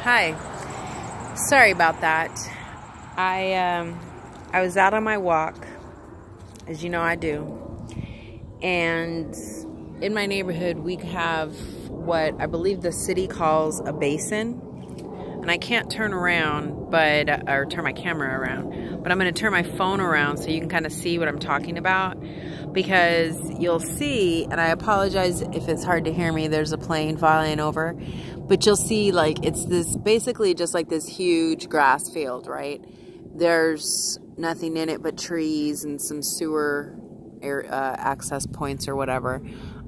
Hi. Sorry about that. I was out on my walk, as you know I do, and in my neighborhood we have what I believe the city calls a basin, and I can't turn around, or turn my camera around, but I'm going to turn my phone around so you can kind of see what I'm talking about, because you'll see, and I apologize if it's hard to hear me, there's a plane flying over, but you'll see like it's this basically just like this huge grass field, right? There's nothing in it but trees and some sewer access points or whatever.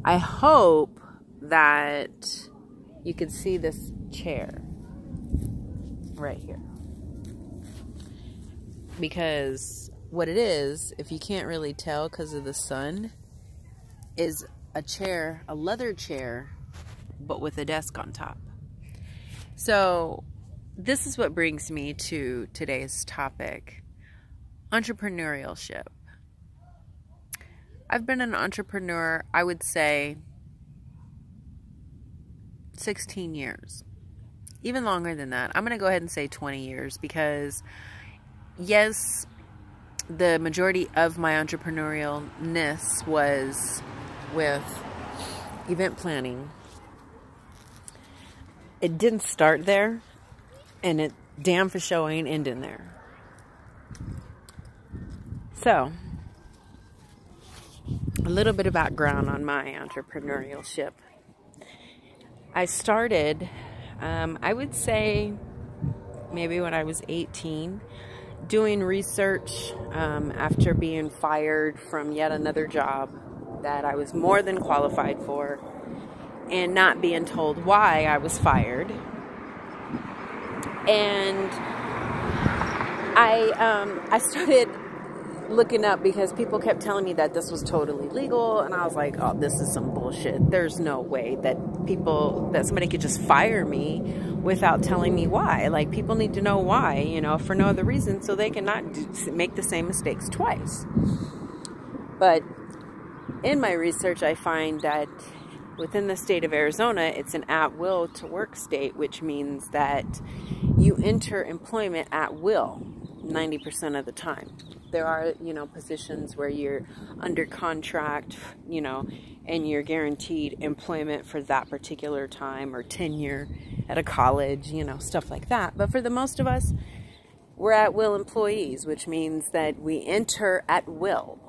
I hope that you can see this chair right here, because what it is, if you can't really tell because of the sun, is a chair, a leather chair, but with a desk on top. So this is what brings me to today's topic: entrepreneurship. I've been an entrepreneur, I would say 16 years. Even longer than that. I'm going to go ahead and say 20 years because, yes, the majority of my entrepreneurialness was with event planning. It didn't start there, and it damn for sure ain't ending there. So, a little bit of background on my entrepreneurship. I started, I would say, maybe when I was 18, doing research after being fired from yet another job that I was more than qualified for, and not being told why I was fired. And I started looking up because people kept telling me that this was totally legal, and I was like, oh, this is some bullshit. There's no way that somebody could just fire me without telling me why. Like, people need to know why, you know, for no other reason, so they cannot make the same mistakes twice. But in my research, I find that within the state of Arizona, it's an at-will to work state, which means that you enter employment at will 90% of the time. There are, you know, positions where you're under contract, you know, and you're guaranteed employment for that particular time, or tenure at a college, you know, stuff like that. But for the most of us, we're at-will employees, which means that we enter at will.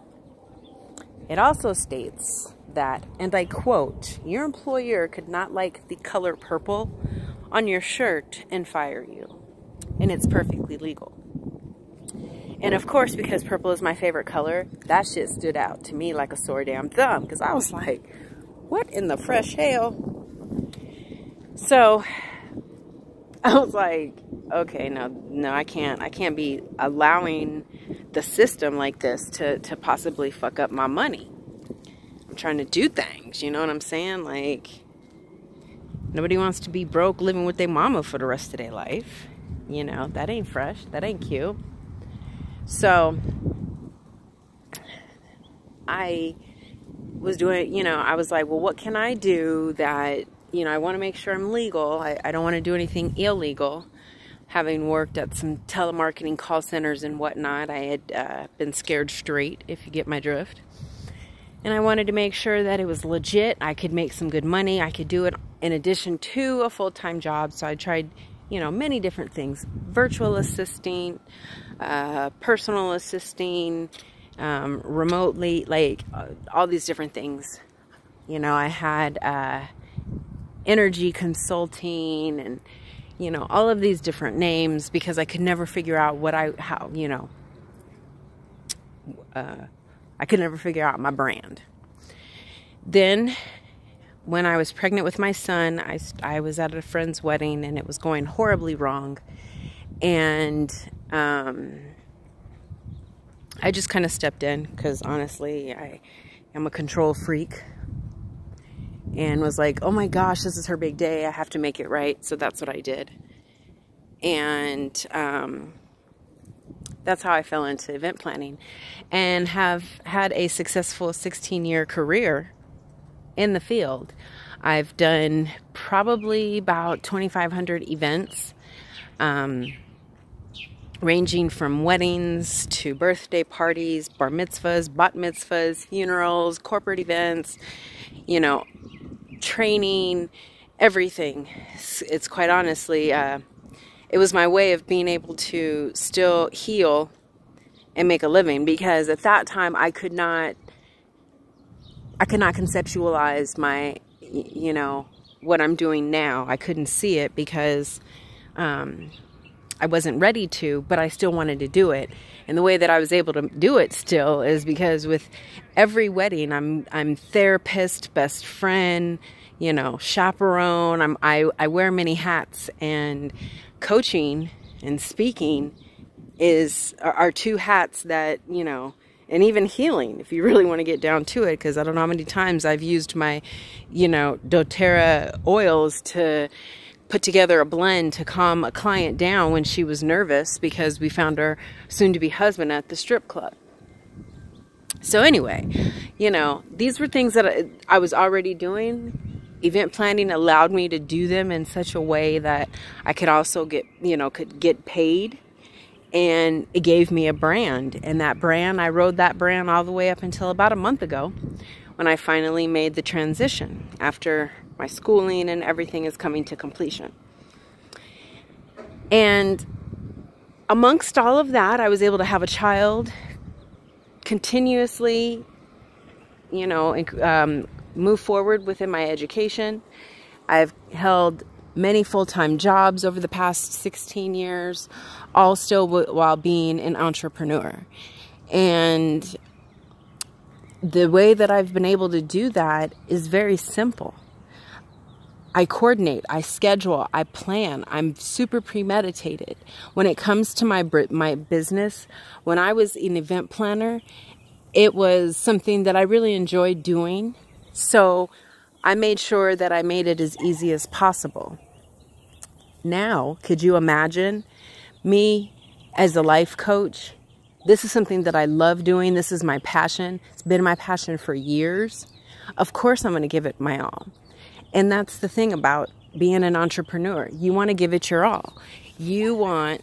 It also states that, and I quote, your employer could not like the color purple on your shirt and fire you. And it's perfectly legal. And of course, because purple is my favorite color, that shit stood out to me like a sore damn thumb, because I was like, what in the fresh hell? So I was like, okay, no, I can't be allowing the system like this to possibly fuck up my money. I'm trying to do things, you know what I'm saying? Like, nobody wants to be broke living with their mama for the rest of their life. You know, that ain't fresh. That ain't cute. So I was doing, you know, I was like, well, what can I do that, you know, I want to make sure I'm legal. I don't want to do anything illegal. Having worked at some telemarketing call centers and whatnot, I had been scared straight, if you get my drift. And I wanted to make sure that it was legit. I could make some good money. I could do it in addition to a full-time job. So I tried, you know, many different things. Virtual assisting, personal assisting, remotely, like all these different things. You know, I had energy consulting and, you know, all of these different names, because I could never figure out I could never figure out my brand. Then, when I was pregnant with my son, I was at a friend's wedding, and it was going horribly wrong. And I just kind of stepped in, because honestly, I am a control freak. And was like, oh my gosh, this is her big day. I have to make it right. So that's what I did. And that's how I fell into event planning, and have had a successful 16-year career in the field. I've done probably about 2,500 events ranging from weddings to birthday parties, bar mitzvahs, bat mitzvahs, funerals, corporate events, training, everything. It's quite honestly, it was my way of being able to still heal and make a living, because at that time I could not conceptualize my, what I'm doing now. I couldn't see it because I wasn't ready to, but I still wanted to do it. And the way that I was able to do it still is because with every wedding, I'm therapist, best friend, chaperone. I wear many hats, and coaching and speaking are two hats that, and even healing, if you really want to get down to it, because I don't know how many times I've used my, doTERRA oils to put together a blend to calm a client down when she was nervous because we found her soon-to-be husband at the strip club. So anyway, these were things that I was already doing. Event planning allowed me to do them in such a way that I could also could get paid. And it gave me a brand. And that brand, I rode that brand all the way up until about a month ago when I finally made the transition after my schooling and everything is coming to completion. And amongst all of that, I was able to have a child, continuously, move forward within my education. I've held many full-time jobs over the past 16 years, all still while being an entrepreneur. And the way that I've been able to do that is very simple. I coordinate, I schedule, I plan. I'm super premeditated. When it comes to my business, when I was an event planner, it was something that I really enjoyed doing. So I made sure that I made it as easy as possible. Now, could you imagine me as a life coach? This is something that I love doing. This is my passion. It's been my passion for years. Of course, I'm going to give it my all. And that's the thing about being an entrepreneur. You want to give it your all. You want